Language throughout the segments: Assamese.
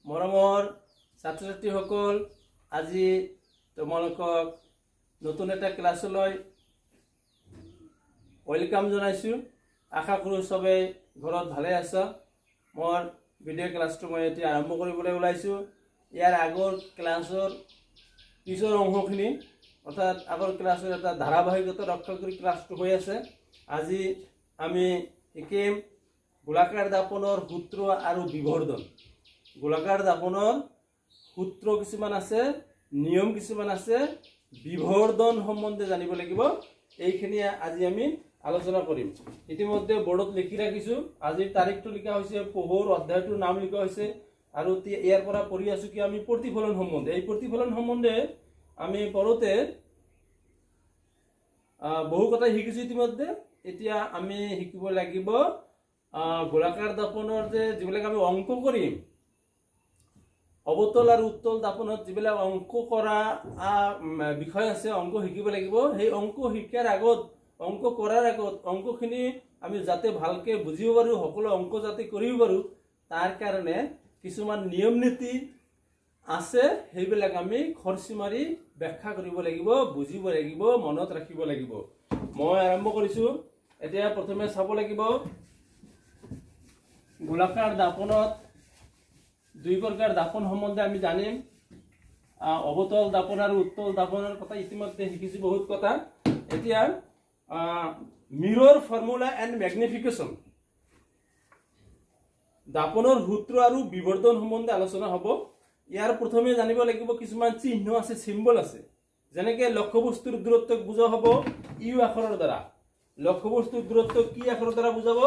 মৰমৰ ছাত্ৰ ছাত্ৰীসকল, আজি তোমালোকক নতুন এটা ক্লাছলৈ ওয়েলকাম জনাইছোঁ। আশা কৰোঁ সবে ঘৰত ভালে আছা। মোৰ ভিডিঅ' ক্লাছটো মই এতিয়া আৰম্ভ কৰিবলৈ ওলাইছোঁ। ইয়াৰ আগৰ ক্লাছৰ পিছৰ অংশখিনি অৰ্থাৎ আগৰ ক্লাছৰ এটা ধাৰাবাহিকতা ৰক্ষা কৰি ক্লাছটো হৈ আছে। আজি আমি শিকিম গোলাকাৰ দাপনৰ সূত্ৰ আৰু বিবৰ্ধন। গোলাকাৰ দাপনৰ সূত্ৰ কিছুমান আছে, নিয়ম কিছুমান আছে, বিবৰ্ধন সম্বন্ধে জানিব লাগিব। এইখিনি আজি আমি আলোচনা কৰিম। ইতিমধ্যে বোৰ্ডত লিখি ৰাখিছোঁ। আজিৰ তাৰিখটো লিখা হৈছে, পোহৰ অধ্যায়টোৰ নাম লিখা হৈছে আৰু ইয়াৰ পৰা পঢ়ি আছোঁ কি আমি প্ৰতিফলন সম্বন্ধে। এই প্ৰতিফলন সম্বন্ধে আমি পঢ়োতে বহু কথা শিকিছোঁ ইতিমধ্যে। এতিয়া আমি শিকিব লাগিব গোলাকাৰ দাপনৰ যিবিলাক আমি অংক কৰিম, অৱতল আৰু উত্তল দাপনত যিবিলাক অংক কৰা বিষয় আছে, অংক শিকিব লাগিব। সেই অংক শিকাৰ আগত, অংক কৰাৰ আগত অংকখিনি আমি যাতে ভালকৈ বুজিব পাৰোঁ, সকলো অংক যাতে কৰিব পাৰোঁ, তাৰ কাৰণে কিছুমান নিয়ম নীতি আছে। সেইবিলাক আমি খৰচি মাৰি ব্যাখ্যা কৰিব লাগিব, বুজিব লাগিব, মনত ৰাখিব লাগিব। মই আৰম্ভ কৰিছোঁ। এতিয়া প্ৰথমে চাব লাগিব গোলাকাৰ দাপনত দুই প্ৰকাৰ দাপন সম্বন্ধে আমি জানিম। অৱতল দাপন আৰু উত্তল দাপনৰ কথা ইতিমধ্যে শিকিছোঁ বহুত কথা। এতিয়া মিৰৰ ফৰ্মুলা এণ্ড ম্যাগনিফিকেশ্যন, দাপনৰ সূত্ৰ আৰু বিবৰ্ধন সম্বন্ধে আলোচনা হ'ব। ইয়াৰ প্ৰথমে জানিব লাগিব কিছুমান চিহ্ন আছে, চিম্বল আছে। যেনেকৈ লক্ষ্যবস্তুৰ দূৰত্বক বুজোৱা হ'ব ইউ আখৰৰ দ্বাৰা। লক্ষ্যবস্তুৰ দূৰত্ব কি আখৰৰ দ্বাৰা বুজাব?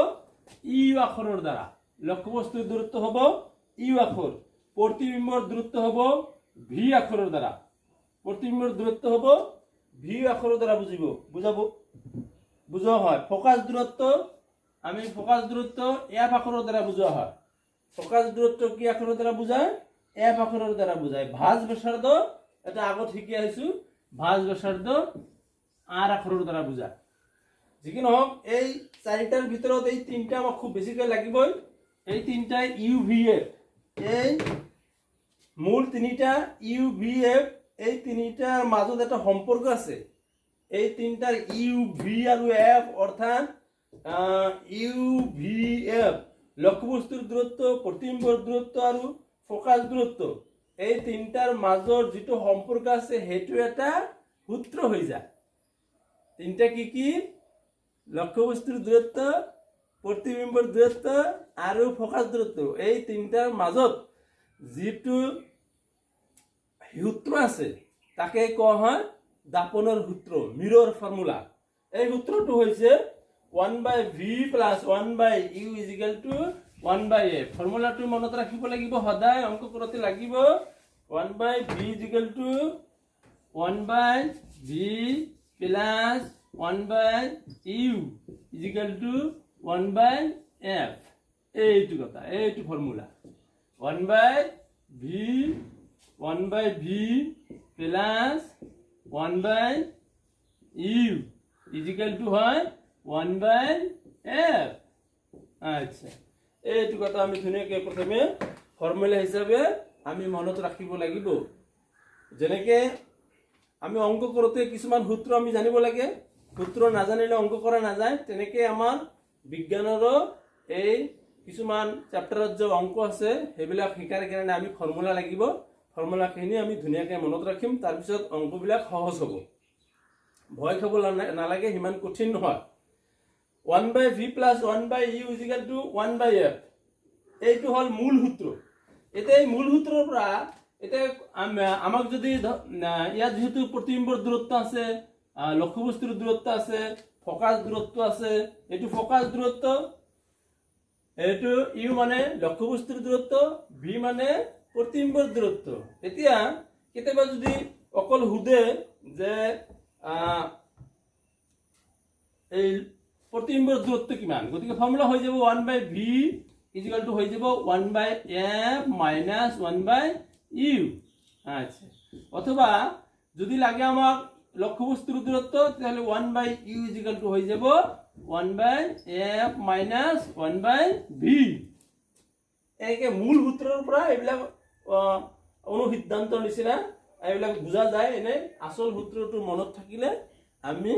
ইউ আখৰৰ দ্বাৰা। লক্ষ্যবস্তুৰ দূৰত্ব হ'ব ইউ আখৰ। প্ৰতিবিম্বৰ দূৰত্ব হ'ব ভি আখৰৰ দ্বাৰা। প্ৰতিবিম্বৰ দূৰত্ব হ'ব ভি আখৰৰ দ্বাৰা বুজোৱা হয়। ফোকাছ দূৰত্ব, আমি ফোকাছ দূৰত্ব এফ আখৰৰ দ্বাৰা বুজোৱা হয়। ফোকাছ দূৰত্ব কি আখৰৰ দ্বাৰা বুজায়? এফ আখৰৰ দ্বাৰা বুজায়। ভাঁজ ব্যাসাৰ্ধ, এটা আগত শিকি আহিছোঁ, ভাঁজ ব্যাসাৰ্ধ আৰ আখৰৰ দ্বাৰা বুজায়। যি কি নহওক, এই চাৰিটাৰ ভিতৰত এই তিনিটা আমাক খুব বেছিকৈ লাগিবই। এই তিনিটাই ইউ ভি এফ, এই মূল তিনিটা ইউ ভি এফ, এই তিনিটাৰ মাজত এটা সম্পৰ্ক আছে। এই তিনিটাৰ ইউ ভি আৰু এফ, অৰ্থাৎ ইউ ভি এফ লক্ষ্যবস্তুৰ দূৰত্ব, প্ৰতিবিম্বৰ দূৰত্ব আৰু ফোকাছ দূৰত্ব, এই তিনিটাৰ মাজৰ যিটো সম্পৰ্ক আছে সেইটো এটা সূত্ৰ হৈ যায়। তিনিটা কি কি? লক্ষ্যবস্তুৰ দূৰত্ব, প্ৰতিবিম্বৰ দূৰত্ব আৰু ফোকাছ দূৰত্ব। এই তিনিটাৰ মাজত যিটো সূত্ৰ আছে তাকে কোৱা হয় দাপনৰ সূত্ৰ, মিৰৰ ফৰ্মুলা। এই সূত্ৰটো হৈছে 1/v + 1/u = 1/f। ফৰ্মুলাটো মনত ৰাখিব লাগিব, সদায় অংক কৰোঁতে লাগিব। 1/v = 1/v + 1/u = 1/f। এইটো কথা, এইটো ফৰ্মুলা। 1/v + 1/u = হয় 1/f। আচ্ছা, এইটো কথা আমি ধুনীয়াকৈ প্ৰথমে ফৰ্মুলা হিচাপে আমি মনত ৰাখিব লাগিব। যেনেকৈ আমি অংক কৰোঁতে কিছুমান সূত্ৰ আমি জানিব লাগে, সূত্ৰ নাজানিলে অংক কৰা নাযায়। তেনেকৈ আমাৰ বিজ্ঞানৰো এই কিছুমান চেপ্টাৰত যে অংক আছে সেইবিলাক শিকাৰ কাৰণে আমি ফৰ্মুলা লাগিব। ফৰ্মুলাখিনি আমি ধুনীয়াকৈ মনত ৰাখিম, তাৰপিছত অংকবিলাক সহজ হ'ব। ভয় খাব নালাগে, সিমান কঠিন নহয়। 1/v + 1/u = 1/f। এইটো হ'ল মূল সূত্ৰ। এতিয়া এই মূল সূত্ৰৰ পৰা এতিয়া আমাক যদি ইয়াত যিহেতু প্ৰতিবিম্বৰ দূৰত্ব আছে, লক্ষ্যবস্তুৰ দূৰত্ব আছে, ফোকাছ দূৰত্ব আছে, এইটো ফোকাছ দূৰত্ব, এইটো ইউ মানে লক্ষ্যবস্তুৰ দূৰত্ব, ভি মানে প্ৰতিবিম্বৰ দূৰত্ব। এতিয়া কেতিয়াবা যদি অকল সোধে যে এই প্ৰতিবিম্বৰ দূৰত্ব কিমান, গতিকে ফৰ্মুলা হৈ যাব 1/v = হৈ যাব 1/f - 1/u। আচ্ছা, অথবা যদি লাগে আমাক লক্ষ্যবস্তুৰ দূৰত্ব, তেতিয়াহ'লে 1/u = হৈ যাব 1/f - 1/v। এনেকৈ মূল সূত্ৰৰ পৰা এইবিলাক অনুসিদ্ধান্তৰ নিচিনা এইবিলাক বুজা যায়। এনে আচল সূত্ৰটো মনত থাকিলে আমি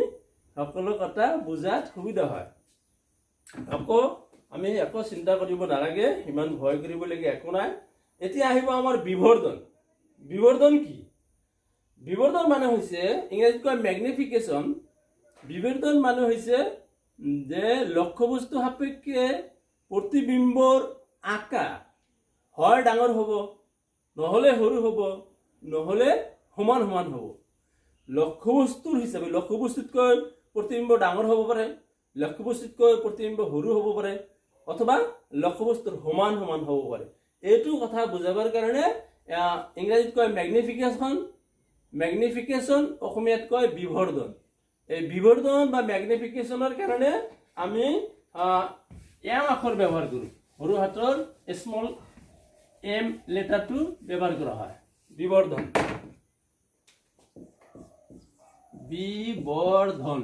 সকলো কথা বুজাত সুবিধা হয়। আকৌ আমি একো চিন্তা কৰিব নালাগে, ইমান ভয় কৰিবলগীয়া একো নাই। এতিয়া আহিব আমাৰ বিবৰ্ধন। বিবৰ্ধন কি? বিবৰ্ধন মানে হৈছে ইংৰাজীত কয় ম্যাগনিফিকেশ্যন। বিবৰ্ধন মানে হৈছে যে লক্ষ্যবস্তু সাপেক্ষে প্ৰতিবিম্বৰ আকাৰ হয় ডাঙৰ হ'ব, নহ'লে সৰু হ'ব, নহ'লে সমান সমান হ'ব। লক্ষ্যবস্তুৰ হিচাপে লক্ষ্যবস্তুতকৈ প্ৰতিবিম্ব ডাঙৰ হ'ব পাৰে, লক্ষ্যবস্তুতকৈ প্ৰতিবিম্ব সৰু হ'ব পাৰে, অথবা লক্ষ্যবস্তুৰ সমান সমান হ'ব পাৰে। এইটো কথা বুজাবৰ কাৰণে ইংৰাজীত কয় ম্যাগনিফিকেশ্যন। ম্যাগনিফিকেশ্যন অসমীয়াত কয় বিবৰ্ধন। এই বিবৰ্ধন বা ম্যাগনিফিকেশ্যনৰ কাৰণে আমি এম আখৰ ব্যৱহাৰ কৰোঁ। সৰু হাতৰ স্মল এম লেটাৰটো ব্যৱহাৰ কৰা হয়। বিবৰ্ধন, বিবৰ্ধন,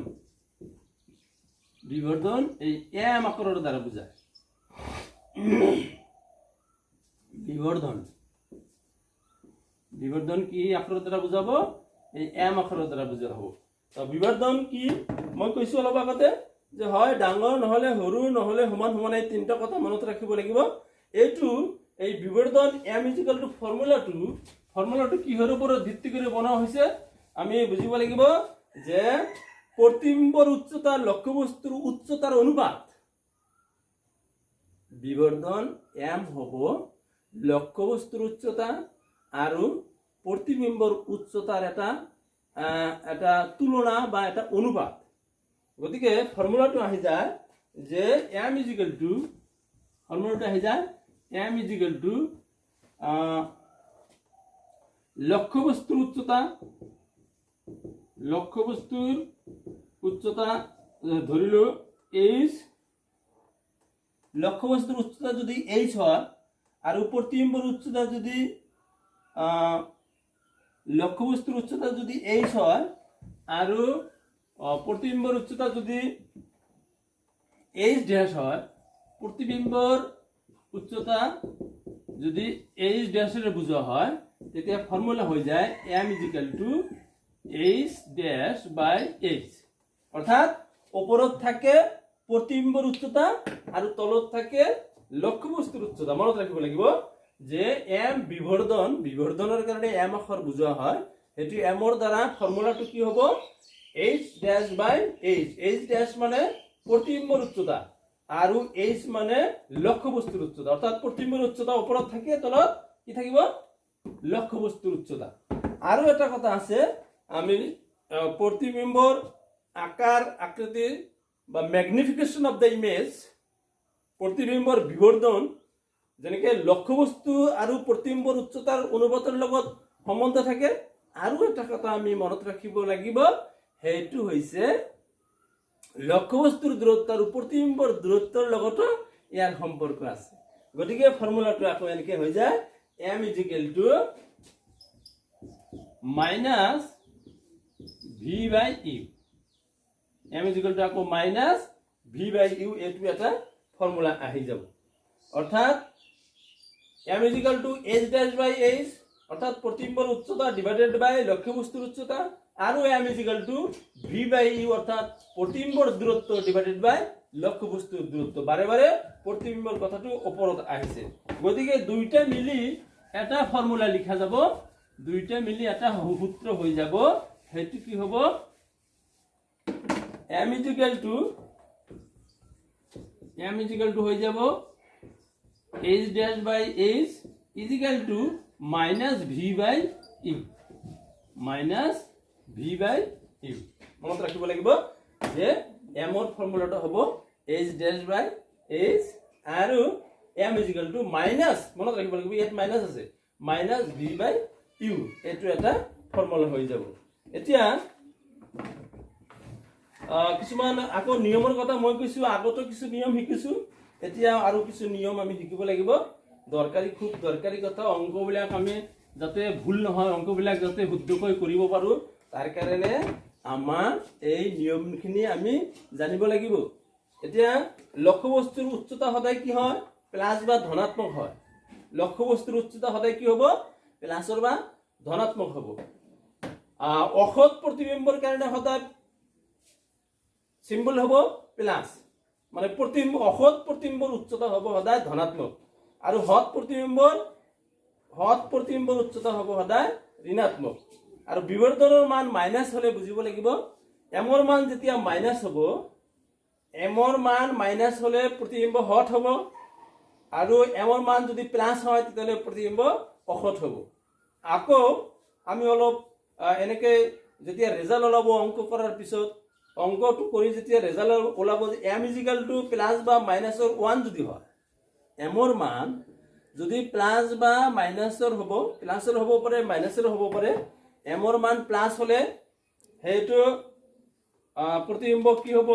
বিবৰ্ধন এই এম আখৰৰ দ্বাৰা বুজায়। বিবৰ্ধন, বিবৰ্ধন কি আখৰৰ দ্বাৰা বুজাব? এই এম আখৰৰ দ্বাৰা বুজা হ'ব। তো বিবৰ্ধন কি মই কৈছো অলপ আগতে যে হয় ডাঙৰ, নহ'লে সৰু, নহ'লে সমান সমান, এই তিনিটা কথা মনত ৰাখিব লাগিব। এইটো এই বিবৰ্ধন এম ইজিকেল টু ফৰ্মুলাটো কিহৰ ওপৰত ভিত্তি কৰি বনোৱা হৈছে আমি বুজিব লাগিব যে প্ৰতিবিম্বৰ উচ্চতা লক্ষ্যবস্তুৰ উচ্চতাৰ অনুপাত। বিবৰ্ধন এম হ'ব লক্ষ্যবস্তুৰ উচ্চতা আৰু প্ৰতিবিম্বৰ উচ্চতাৰ এটা তুলনা বা এটা অনুপাত। গতিকে ফৰ্মুলাটো আহি যায় যে এম ইজিকেল টু, ফৰ্মুলাটো আহি যায় এম ইজিকেল টু লক্ষ্যবস্তুৰ উচ্চতা, লক্ষ্যবস্তুৰ উচ্চতা ধৰিলো এইচ, লক্ষ্যবস্তুৰ উচ্চতা যদি এইচ হয় আৰু প্ৰতিবিম্বৰ উচ্চতা যদি লক্ষ্যবস্তুৰ উচ্চতা যদি এইচ হয় আৰু প্ৰতিবিম্বৰ উচ্চতা যদি এইচ ড্যাশ হয়, প্ৰতিবিম্বৰ উচ্চতা যদি এইচ ড্যাশেৰে বুজোৱা হয় তেতিয়া ফৰ্মুলা হৈ যায় M equal to H dash by H. অৰ্থাৎ ওপৰত থাকে প্ৰতিবিম্বৰ উচ্চতা আৰু তলত থাকে লক্ষ্যবস্তুৰ উচ্চতা। মনত ৰাখিব লাগিব যে এম বিবৰ্ধন, বিবৰ্ধনৰ কাৰণে এম আখৰ বুজোৱা হয়। সেইটো এমৰ দ্বাৰা ফৰ্মুলাটো কি হ'ব? H dash by H. H dash মানে প্ৰতিবিম্বৰ উচ্চতা আৰু এইচ মানে লক্ষ্যবস্তুৰ উচ্চতা। অৰ্থাৎ প্ৰতিবিম্বৰ উচ্চতা ওপৰত থাকে, তলত কি থাকিব? লক্ষ্যবস্তুৰ উচ্চতা। আৰু এটা কথা আছে, আমি প্ৰতিবিম্বৰ আকাৰ আকৃতি বা ম্যাগনিফিকেশ্যন অফ দ্য ইমেজ, প্ৰতিবিম্বৰ বিবৰ্ধন যেনেকে লক্ষ্যবস্তু আৰু প্ৰতিবিম্বৰ উচ্চতাৰ অনুপাতৰ লগত সম্বন্ধ থাকে। আৰু এটা কথা আমি মনত ৰাখিব লাগিব, সেইটো হৈছে লক্ষ্যবস্তুৰ দূৰত্ব আৰু প্ৰতিবিম্বৰ দূৰত্বৰ লগতো ইয়াৰ সম্পৰ্ক আছে। গতিকে ফৰ্মুলাটো আকৌ এনেকে হৈ যায় M equal to minus V by U. M equal to আকৌ মাইনাছ ভি বাই ইউ, এইটো এটা ফৰ্মুলা আহি যাব। অৰ্থাৎ M equal to H dash by H, অর্থাৎ प्रतिबिंबर उच्चता डिवाइडेड बाय लक्ष्यबस्तुर उच्चता और m equal to v by u अर्थात प्रतिबिंबर दूरत्व डिवाइडेड बाय लक्ष्यबस्तुर दूरत्व। बारे बारे प्रतिबिंबर कथाटो ओपरत आहिছে, গতিকে দুইটা মিলি এটা ফর্মুলা লিখা যাব, দুইটা মিলি এটা সূত্র হৈ যাব। হেতু কি হ'ব? m इजिकल टू হৈ যাব h dash by h is equal to minus v by u, minus v by u। মনত ৰাখিব লাগিব যে m ৰ ফৰ্মুলাটো হ'ব h ড্যাশ বাই h আৰু m ইকুয়াল টু মাইনাস, মনত ৰাখিব লাগিব ইয়াত মাইনাস আছে, মাইনাস v বাই u। এটো এটা ফৰ্মুলা হৈ যাব। এতিয়া কিছুমান আকৌ নিয়মৰ কথা মই কৈছো, আগতো কিছু নিয়ম শিকিছো, এতিয়া আৰু কিছু নিয়ম আমি শিকিব লাগিব। দৰকাৰী, খুব দৰকাৰী কথা। অংকবিলাক আমি যাতে ভুল নহয়, অংকবিলাক যাতে শুদ্ধকৈ কৰিব পাৰো, তাৰ কাৰণে আমাৰ এই নিয়মখিনি আমি জানিব লাগিব। এতিয়া লক্ষ্যবস্তুৰ উচ্চতা সদায় কি হয়? প্লাস বা ধনাত্মক হয়। লক্ষ্যবস্তুৰ উচ্চতা সদায় কি হ'ব প্লাছৰ বা ধনাত্মক হ'ব অসৎ প্ৰতিবিম্বৰ কাৰণে সদায় সিম্বল হ'ব প্লাস মানে অসৎ প্ৰতিবিম্বৰ উচ্চতা হ'ব সদায় ধনাত্মক আৰু সৎ প্ৰতিবিম্বৰ উচ্চতা হ'ব সদায় ঋণাত্মক আৰু বিবৰ্ধনৰ মান মাইনাস হলে বুজিব লাগিব এমৰ মান যেতিয়া মাইনাস হ'ব এমৰ মান মাইনাস হলে প্ৰতিবিম্ব হৎ হ'ব আৰু এমৰ মান যদি প্লাস হয় তেতিয়াহলে প্ৰতিবিম্ব অসৎ হ'ব আকৌ আমি অলপ এনেকে যেতিয়া ৰেজাল্ট ওলাব অঙ্ক কৰাৰ পিছত অঙ্কটো কৰি যেতিয়া ৰেজাল্ট ওলাব যে m = প্লাস বা মাইনাসৰ 1 যদি হয় এমৰ মান যদি প্লাস বা মাইনাসৰ হ'ব প্লাসৰ হ'ব পাৰে মাইনাসৰ হ'ব পাৰে এমৰ মান প্লাস হলে হেতু প্ৰতিবিম্ব কি হ'ব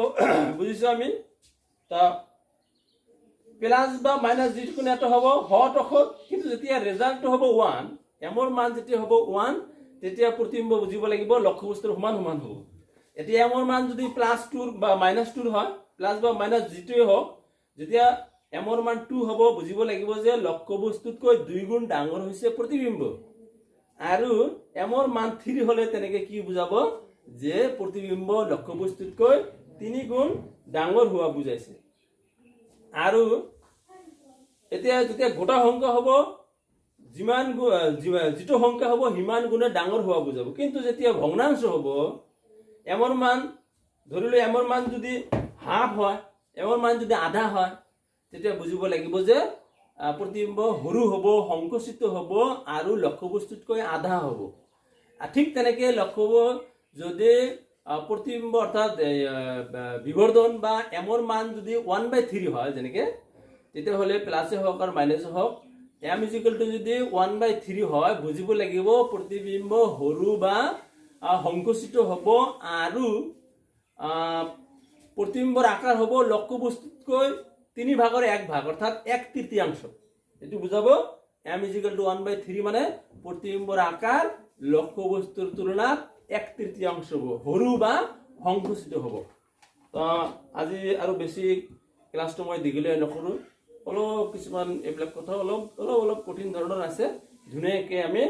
বুজিছো আমি তা প্লাস বা মাইনাস যিটো কোনো এটা হ'ব হৎ অসৎ কিন্তু যেতিয়া রেজাল্টটো হ'ব 1 এমৰ মান যেতিয়া হ'ব 1 তেতিয়া প্ৰতিবিম্ব বুজিব লাগিব লক্ষ্যবস্তুৰ সমান সমান হ'ব এতিয়া এমৰ মান যদি +2 বা -2 হয় প্লাস বা মাইনাস যিটোই হোক যেতিয়া এমৰ মান 2 হ'ব বুজিব লাগিব যে লক্ষ্যবস্তুতকৈ 2 গুণ ডাঙৰ হৈছে প্ৰতিবিম্ব আৰু এমৰ মান 3 হলে তেনেকে কি বুজাব যে প্ৰতিবিম্ব লক্ষ্যবস্তুতকৈ 3 গুণ ডাঙৰ হোৱা বুজাইছে আৰু এতিয়া যেতিয়া গোটা সংখ্যা হ'ব যিমান যিটো সংখ্যা হ'ব হিমান গুণে ডাঙৰ হোৱা বুজাব কিন্তু যেতিয়া ভগ্নাংশ হ'ব এমৰ মান ধৰিলে এমৰ মান যদি হাফ হয় এমৰ মান যদি আধা হয় তেতিয়া বুজিব লাগিব যে প্ৰতিবিম্ব সৰু হ'ব সংকুচিত হ'ব আৰু লক্ষ্যবস্তুতকৈ আধা হ'ব ঠিক তেনেকে লক্ষ্যব যদি প্ৰতিবিম্ব অৰ্থাৎ বিবৰ্ধন বা এমৰ মান যদি 1/3 হয় যেনেকে তেতিয়া হলে প্লাসে হোক আৰু মাইনাসে হোক m = যদি 1/3 হয় বুজিব লাগিব প্ৰতিবিম্ব সৰু বা সংকুচিত হ'ব আৰু প্ৰতিবিম্বৰ আকাৰ হ'ব লক্ষ্যবস্তুতকৈ 3/1 অৰ্থাৎ 1/3 এটো বুজাব m = 1/3 মানে প্ৰতিবিম্বৰ আকাৰ লক্ষ্যবস্তুৰ তুলনাত 1/3 হ'ব সৰু বা সংকুচিত হ'ব তো আজি আৰু বেছি ক্লাছটো মই দিগলৈ নকৰো অলপ কিছুমান এইবিলাক কথা অলপ কঠিন ধৰণৰ আছে ধুনীয়াকৈ আমি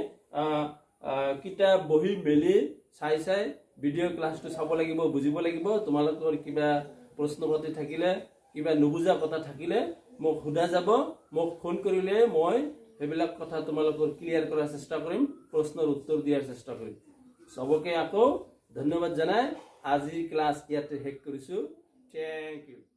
কিতাপ বহি মেলি চাই ভিডিঅ' ক্লাছটো চাব লাগিব বুজিব লাগিব তোমালোকৰ কিবা প্ৰশ্ন পাতি থাকিলে কিবা নুবুজা কথা থাকিলে মোক সোধা যাব মোক ফোন কৰিলে মই সেইবিলাক কথা তোমালোকৰ ক্লিয়াৰ কৰাৰ চেষ্টা কৰিম প্ৰশ্নৰ উত্তৰ দিয়াৰ চেষ্টা কৰিম সবকে আকৌ ধন্যবাদ জনাই আজি ক্লাছ ইয়াতে শেষ কৰিছো থ্যাংক ইউ